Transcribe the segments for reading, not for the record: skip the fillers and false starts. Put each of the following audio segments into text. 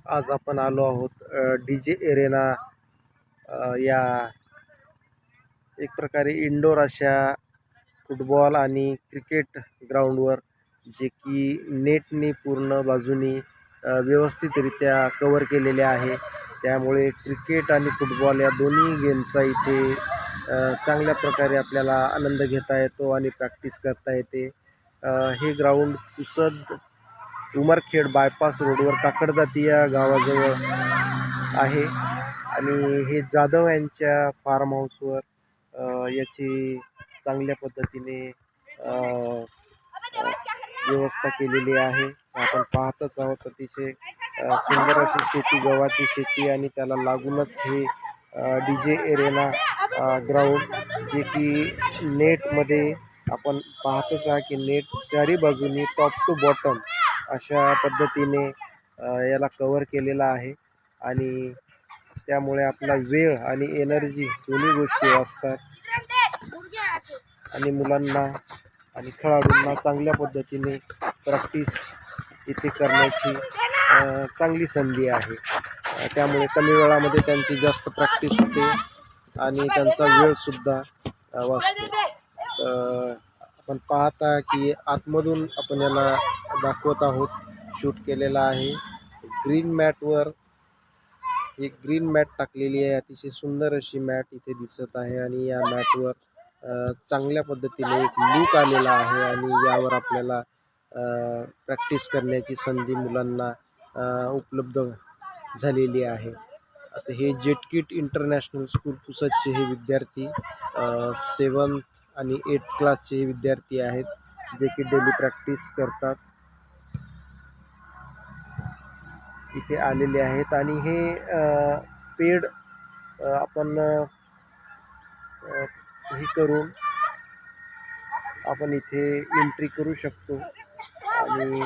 आज आपण आलो आहोत डीजे एरेना या एक प्रकारे इंडोर अशा फुटबॉल आणि क्रिकेट ग्राउंडवर, जे की नेटने पूर्ण बाजूनी व्यवस्थितरित्या कवर केलेले आहे. त्यामुळे क्रिकेट आणि फुटबॉल या दोन्ही गेमचा इथे चांगल्या प्रकारे आपल्याला आनंद घेता येतो आणि प्रॅक्टिस करता येते. हे ग्राउंड पुसद उमरखेड बायपास रोडवर काकडदाती या गावाजवळ आहे आणि हे जाधव यांच्या फार्म हाऊसवर याची चांगल्या पद्धतीने व्यवस्था केलेली आहे. आपण पाहतच आहोत अतिशय सुंदर अशी शेती, गव्हाची शेती आणि त्याला लागूनच हे डीजे एरेना ग्राउंड, जे की नेटमध्ये आपण पाहतच आहे की नेट चारी बाजूनी टॉप टू बॉटम अशा पद्धतीने याला कव्हर केलेला आहे आणि त्यामुळे आपला वेळ आणि एनर्जी दोन्ही गोष्टी वाचतात आणि मुलांना आणि खेळाडूंना चांगल्या पद्धतीने प्रॅक्टिस इथे करण्याची चांगली संधी आहे. त्यामुळे कमी वेळामध्ये त्यांची जास्त प्रॅक्टिस होते आणि त्यांचा वेळसुद्धा वाचतो. आपण पाहता की आतमधून आपण याला दाखवत आहोत, शूट केलेला आहे. ग्रीन मॅटवर एक ग्रीन मॅट टाकलेली आहे. अतिशय सुंदर अशी मॅट इथे दिसत आहे आणि या मॅटवर चांगल्या पद्धतीने एक लूक आलेला आहे आणि यावर आपल्याला प्रॅक्टिस करण्याची संधी मुलांना उपलब्ध झालेली आहे. आता हे जेटकिट इंटरनॅशनल स्कूल पुसदचे हे विद्यार्थी 7th आणि 8th क्लासचे हे विद्यार्थी आहेत, जे की डेली प्रॅक्टिस करतात इथे आलेले आहेत. आणि हे पेड आपण हे करून आपण इथे एंट्री करू शकतो आणि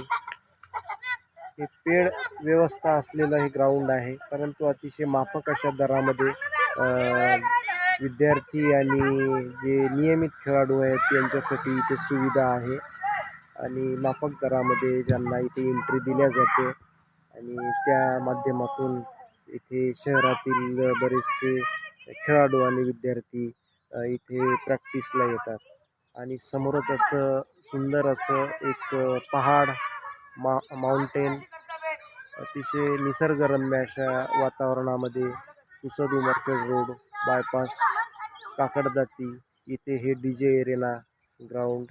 हे पेड व्यवस्था असलेलं हे ग्राउंड आहे, परंतु अतिशय माफक अशा दरामध्ये विद्यार्थी आणि जे नियमित खेळाडू आहेत यांच्यासाठी इथे सुविधा आहे आणि माफक दरामध्ये ज्यांना इथे एंट्री दिल्या जाते आणि त्या माध्यमातून इथे शहरातील बरेचसे खेळाडू आणि विद्यार्थी इथे प्रॅक्टिसला येतात. आणि समोरच असं सुंदर असं एक पहाड, माउंटेन, अतिशय निसर्गरम्य अशा वातावरणामध्ये पुसद उमरखेड रोड बायपास काकडदाती इथे हे डीजे एरेना ग्राउंड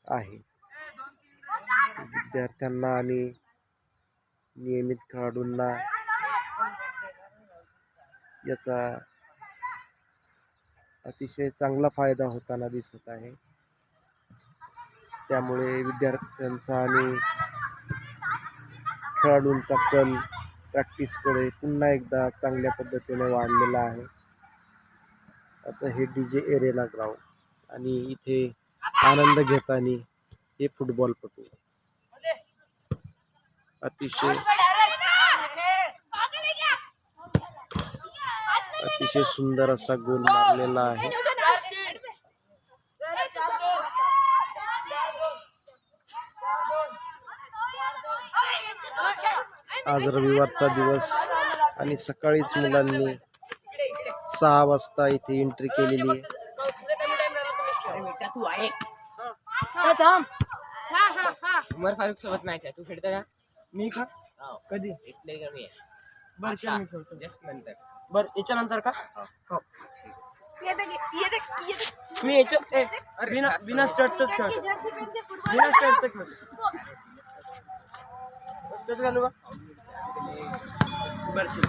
आहे. विद्यार्थ्यांना आणि नियमित खेळाडूंना याचा अतिशय चांगला फायदा होताना दिसत आहे. त्यामुळे विद्यार्थ्यांचा आणि खेळाडूंचा कल प्रॅक्टिसकडे पुन्हा एकदा चांगल्या पद्धतीने वाढलेला आहे. असं हे डीजे एरेना ग्राउंड आणि इथे आनंद घेताना हे फुटबॉलपटू अतिशय सुंदर असा गोल मारलेला आहे. आज रविवारचा दिवस आणि सकाळीच मुलांनी 6 वाजता इथे एंट्री केलेली आहे. उमर फारूक सोबत मॅच आहे. तू खेळता का? मी का कधी इथले कमी आहे. बरं मी खेळतो. जस्ट नंतर. बरं याच्यानंतर का हो मी बिना स्टर्टच खेळतो. बिना स्टर्टच खेळतो. स्टर्ट घालू का? बरं ठीक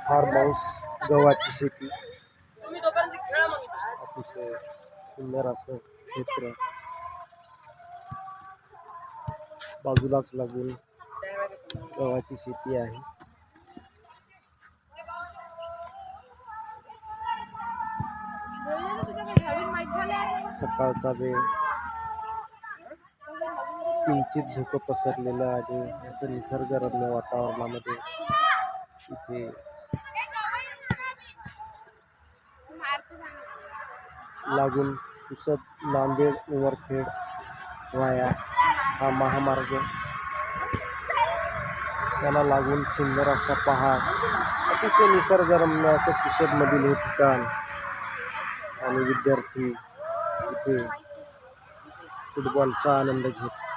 फार्म हाऊस, गव्हाची शेती, अतिशय सुंदर असं क्षेत्र, बाजूलाच लागून गव्हाची शेती आहे. सकाळचा वेळ, किंचित धुकं पसरलेलं आणि असं निसर्गरम्य वातावरणामध्ये इथे लागून पुसद नांदेड उमरखेड वाया हा महामार्ग, त्याला लागून सुंदर असा पहाड, अतिशय निसर्गरम्य असं पुसदमधील हे ठिकाण. आणि विद्यार्थी इथे फुटबॉलचा आनंद घेत